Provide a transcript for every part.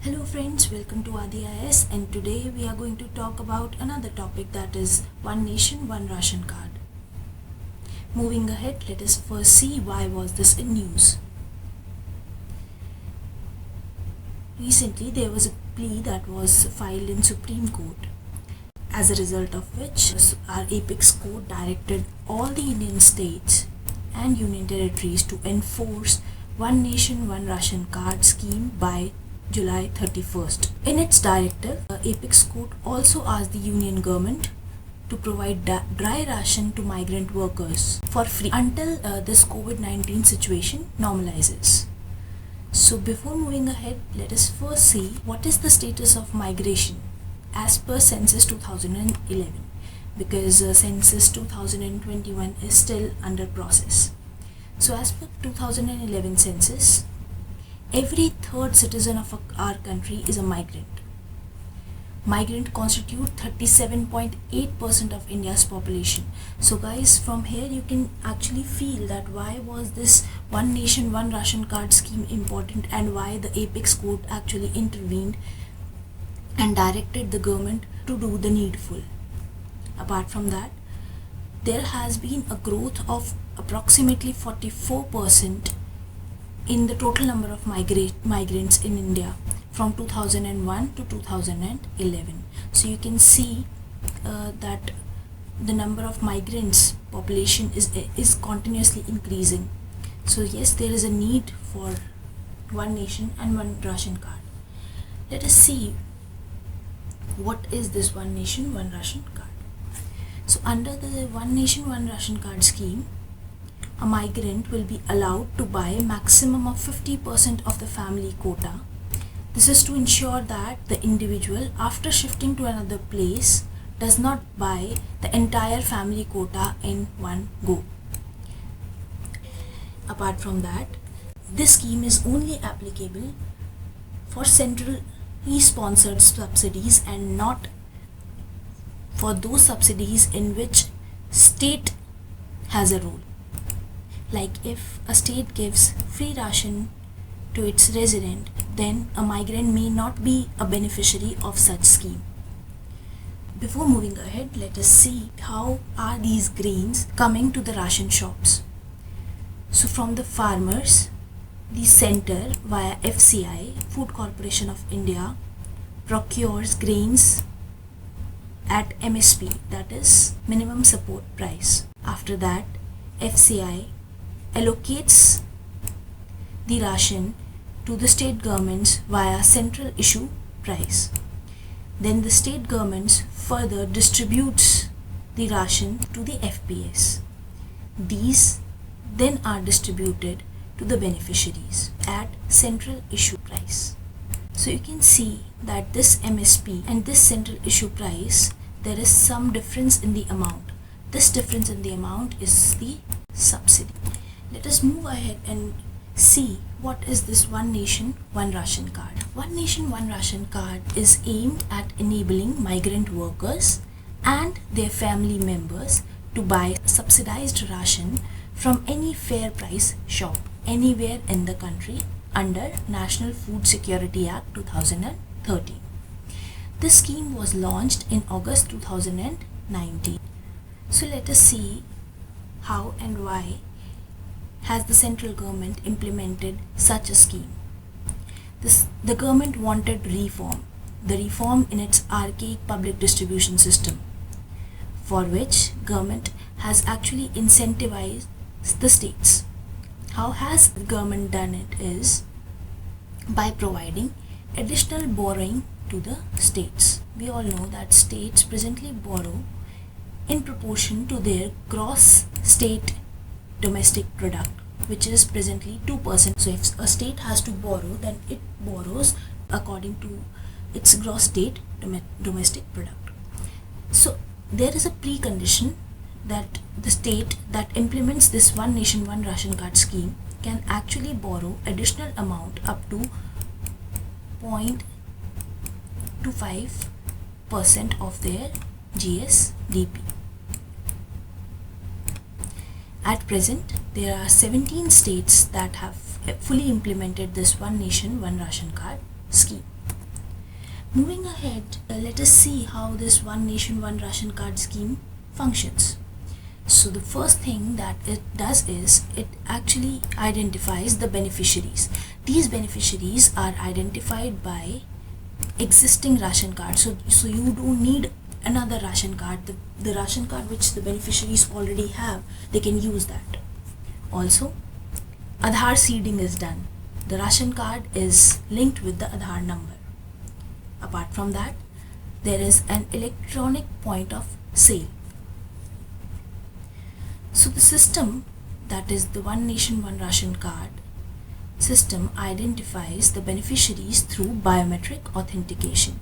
Hello friends, welcome to ADIS, and today we are going to talk about another topic, that is One Nation, One Ration Card. Moving ahead, let us first see why was this in news. Recently there was a plea that was filed in Supreme Court, as a result of which our apex court directed all the Indian states and union territories to enforce One Nation, One Ration Card scheme by July 31st. In its directive, the Apex Court also asked the union government to provide dry ration to migrant workers for free until this COVID-19 situation normalizes. So before moving ahead, let us first see what is the status of migration as per Census 2011, because Census 2021 is still under process. So as per 2011 census, every third citizen of our country is a migrant. Migrant constitute 37.8% of India's population. So guys, from here you can actually feel that why was this One Nation, One Ration Card scheme important, and why the Apex Court actually intervened and directed the government to do the needful. Apart from that, there has been a growth of approximately 44% in the total number of migrants in India from 2001 to 2011. So you can see that the number of migrants population is continuously increasing. So yes, there is a need for One Nation and One Ration Card. Let us see what is this One Nation, One Ration Card. So under the One Nation, One Ration Card scheme, a migrant will be allowed to buy a maximum of 50% of the family quota. This is to ensure that the individual, after shifting to another place, does not buy the entire family quota in one go. Apart from that, this scheme is only applicable for centrally sponsored subsidies and not for those subsidies in which state has a role. Like if a state gives free ration to its resident, then a migrant may not be a beneficiary of such scheme. Before moving ahead, let us see how are these grains coming to the ration shops. So from the farmers, the center via FCI, Food Corporation of India, procures grains at MSP, that is minimum support price. After that, FCI allocates the ration to the state governments via central issue price. Then the state governments further distributes the ration to the FPS. These then are distributed to the beneficiaries at central issue price. So you can see that this MSP and this central issue price, there is some difference in the amount. This difference in the amount is the subsidy. Let us move ahead and see what is this One Nation, One Ration Card. One Nation, One Ration Card is aimed at enabling migrant workers and their family members to buy subsidized ration from any fair price shop anywhere in the country under National Food Security Act 2013. This scheme was launched in August 2019. So let us see how and why has the central government implemented such a scheme. The government wanted the reform in its archaic public distribution system, for which government has actually incentivized the states. How has the government done it is by providing additional borrowing to the states. We all know that states presently borrow in proportion to their gross state domestic product, which is presently 2%. So if a state has to borrow, then it borrows according to its gross state domestic product. So there is a precondition that the state that implements this One Nation, One Ration Card scheme can actually borrow additional amount up to 0.25% of their GSDP. At present, there are 17 states that have fully implemented this One Nation, One Ration Card scheme. Moving ahead, let us see how this One Nation One Ration Card scheme functions. So the first thing that it does is it actually identifies the beneficiaries. These beneficiaries are identified by existing ration cards. So you don't need another ration card. The ration card which the beneficiaries already have, they can use that. Also, Aadhaar seeding is done. The ration card is linked with the Aadhaar number. Apart from that, there is an electronic point of sale. So the system, that is the One Nation One Ration Card system, identifies the beneficiaries through biometric authentication.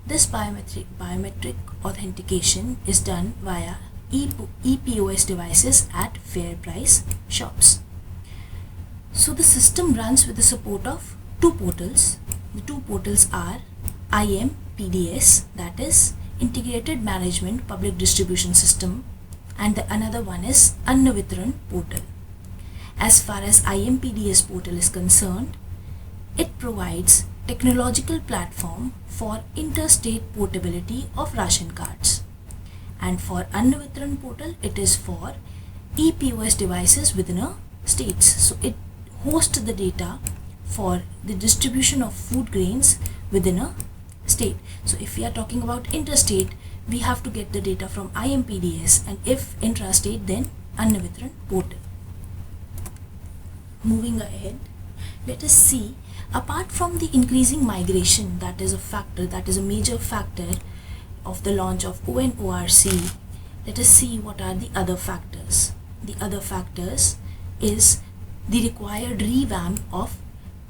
This biometric authentication is done via ePOS devices at fair price shops. So the system runs with the support of two portals. The two portals are IMPDS, that is Integrated Management Public Distribution System, and the another one is Anna Vitran portal. As far as IMPDS portal is concerned, it provides technological platform for interstate portability of ration cards. And for Anna Vitran portal, it is for ePOS devices within a states. So it hosts the data for the distribution of food grains within a state. So if we are talking about interstate, we have to get the data from IMPDS, and if intrastate, then Anna Vitran portal. Moving ahead, let us see, apart from the increasing migration, that is a major factor of the launch of ONORC, let us see what are the other factors. The other factors is the required revamp of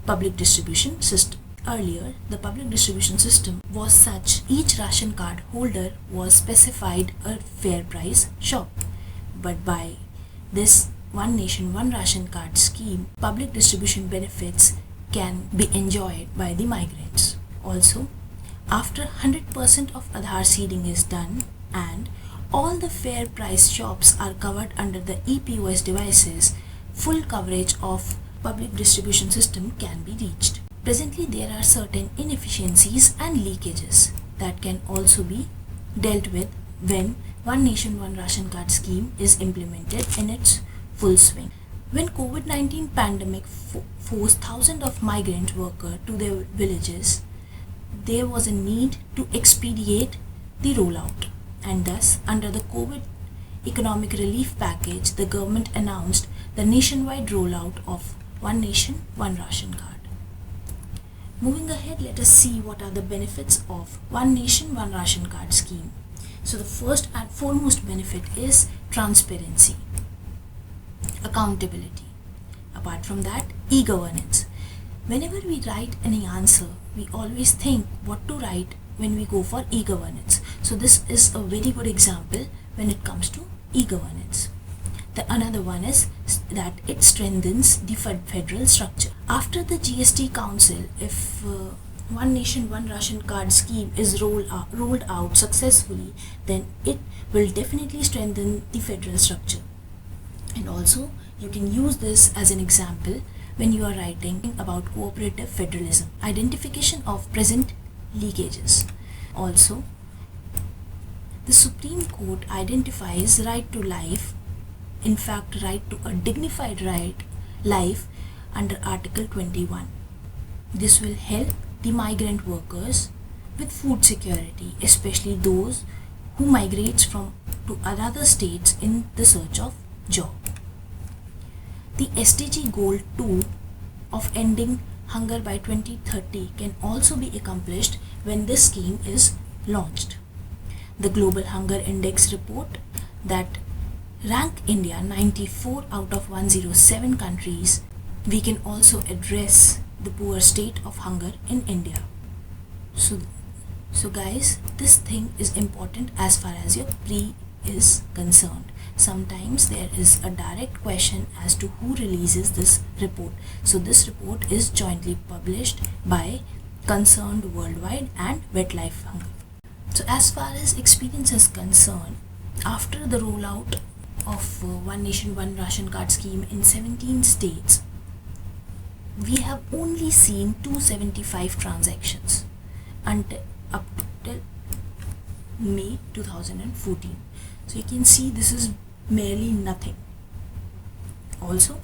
public distribution system. Earlier, the public distribution system was such each ration card holder was specified a fair price shop. But by this One Nation One Ration Card scheme, public distribution benefits can be enjoyed by the migrants. Also, after 100% of Aadhaar seeding is done and all the fair price shops are covered under the ePOS devices, full coverage of public distribution system can be reached. Presently, there are certain inefficiencies and leakages that can also be dealt with when One Nation One Ration Card scheme is implemented in its full swing. When COVID-19 pandemic forced thousands of migrant workers to their villages, there was a need to expedite the rollout, and thus under the COVID economic relief package, the government announced the nationwide rollout of One Nation One Ration Card. Moving ahead, let us see what are the benefits of One Nation One Ration Card scheme. So the first and foremost benefit is transparency, accountability. Apart from that, e-governance. Whenever we write any answer, we always think what to write when we go for e-governance. So this is a very good example when it comes to e-governance. The another one is that it strengthens the federal structure. After the GST Council, if One Nation One Ration Card scheme is rolled out successfully, then it will definitely strengthen the federal structure. And also, you can use this as an example when you are writing about cooperative federalism. Identification of present leakages. Also, the Supreme Court identifies right to life, in fact right to a dignified life under Article 21. This will help the migrant workers with food security, especially those who migrate to other states in the search of job. The SDG Goal 2 of ending hunger by 2030 can also be accomplished when this scheme is launched. The Global Hunger Index report that rank India 94 out of 107 countries, we can also address the poor state of hunger in India. So guys, this thing is important as far as your pre is concerned. Sometimes there is a direct question as to who releases this report. So this report is jointly published by Concerned Worldwide and Wetlife Hunger. So as far as experience is concerned, after the rollout of One Nation One Ration Card scheme in 17 states, we have only seen 275 transactions. until up till May 2014. So you can see this is merely nothing. Also,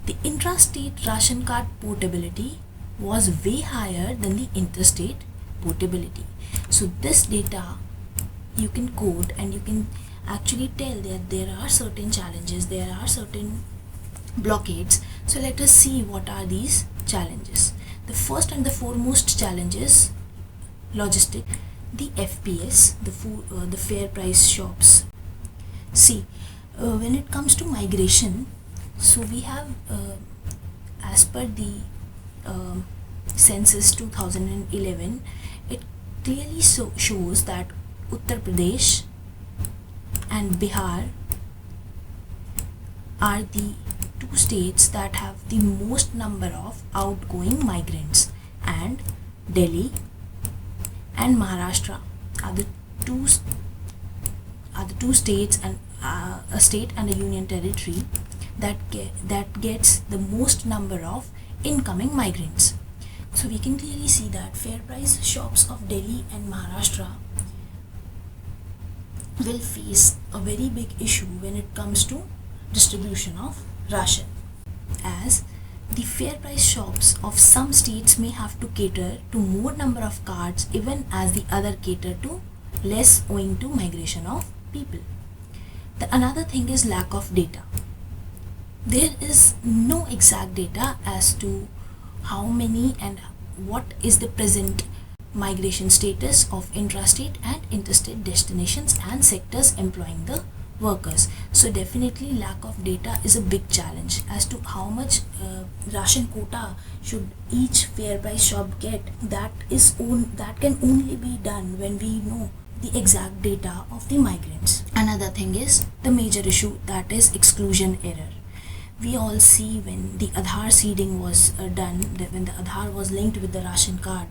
the intrastate ration card portability was way higher than the interstate portability. So this data you can code and you can actually tell that there are certain challenges, there are certain blockades. So let us see what are these challenges. The first and the foremost challenge is logistic, the FPS, the fair price shops. See, when it comes to migration, so we have as per the census 2011, it clearly shows that Uttar Pradesh and Bihar are the two states that have the most number of outgoing migrants, and Delhi and Maharashtra are the two states, and a state and a union territory that gets the most number of incoming migrants. So we can clearly see that fair price shops of Delhi and Maharashtra will face a very big issue when it comes to distribution of ration, as the fair price shops of some states may have to cater to more number of cards even as the other cater to less owing to migration of people. The another thing is lack of data. There is no exact data as to how many and what is the present migration status of intrastate and interstate destinations and sectors employing the workers. So definitely lack of data is a big challenge as to how much ration quota should each fair price shop get. That can only be done when we know the exact data of the migrants. Another thing is the major issue, that is exclusion error. We all see when the Aadhaar seeding was done, that when the Aadhaar was linked with the ration card,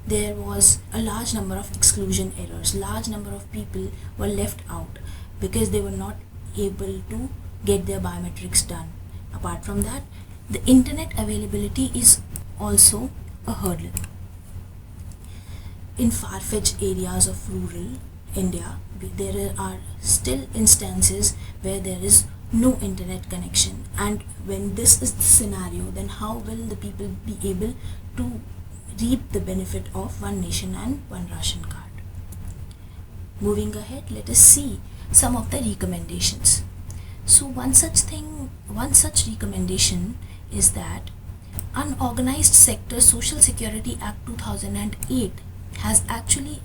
there was a large number of exclusion errors. Large number of people were left out because they were not able to get their biometrics done. Apart from that, the internet availability is also a hurdle. In far-fetched areas of rural India, there are still instances where there is no internet connection, and when this is the scenario, then how will the people be able to reap the benefit of one nation and one ration card? Moving ahead, let us see some of the recommendations. So one such recommendation is that Unorganized Sector Social Security Act 2008 has actually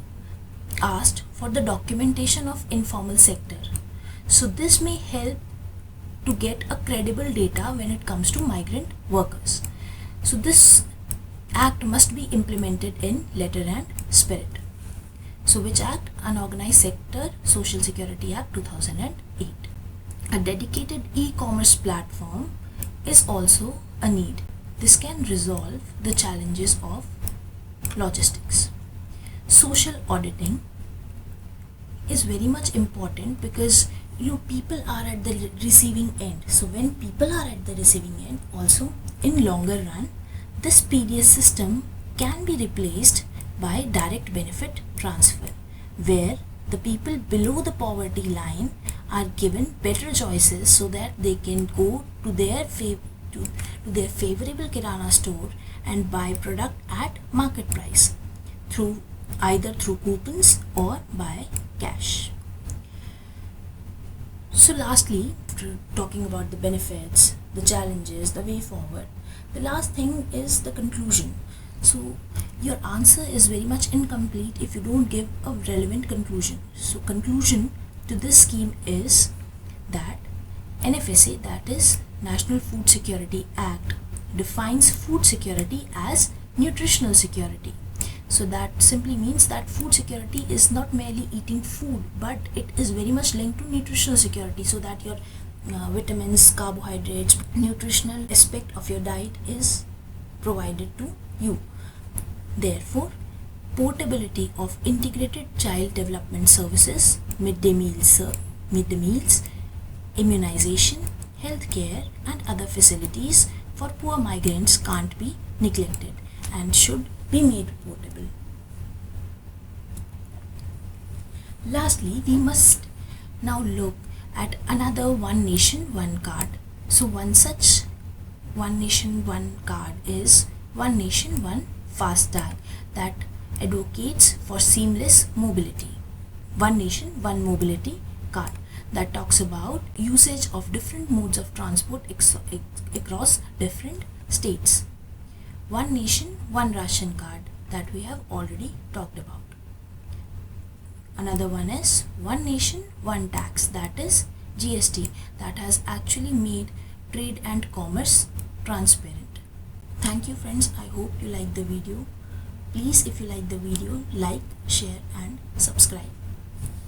asked for the documentation of informal sector. So this may help to get a credible data when it comes to migrant workers. So this act must be implemented in letter and spirit. So which act? Unorganized Sector Social Security Act 2008. A dedicated e-commerce platform is also a need. This can resolve the challenges of logistics. Social auditing is very much important because people are at the receiving end. So when people are at the receiving end, also in longer run, this PDS system can be replaced by direct benefit transfer, where the people below the poverty line are given better choices so that they can go to their favorable kirana store and buy product at market price either through coupons or by cash. So lastly, talking about the benefits, the challenges, the way forward, the last thing is the conclusion. So your answer is very much incomplete if you don't give a relevant conclusion. So conclusion to this scheme is that NFSA, that is National Food Security Act, defines food security as nutritional security. So that simply means that food security is not merely eating food, but it is very much linked to nutritional security, so that your vitamins, carbohydrates, nutritional aspect of your diet is provided to you. Therefore, portability of integrated child development services, midday meals, immunization, healthcare and other facilities for poor migrants can't be neglected and should be made portable. Lastly, we must now look at another One Nation One card. So one such One Nation One card is One Nation One FASTag that advocates for seamless mobility. One Nation One Mobility card that talks about usage of different modes of transport across different states. One Nation One Ration card that we have already talked about. Another one is One Nation One Tax, that is GST, that has actually made trade and commerce transparent. Thank you friends, I hope you like the video. Please, if you like the video, like, share and subscribe.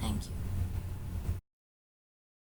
Thank you.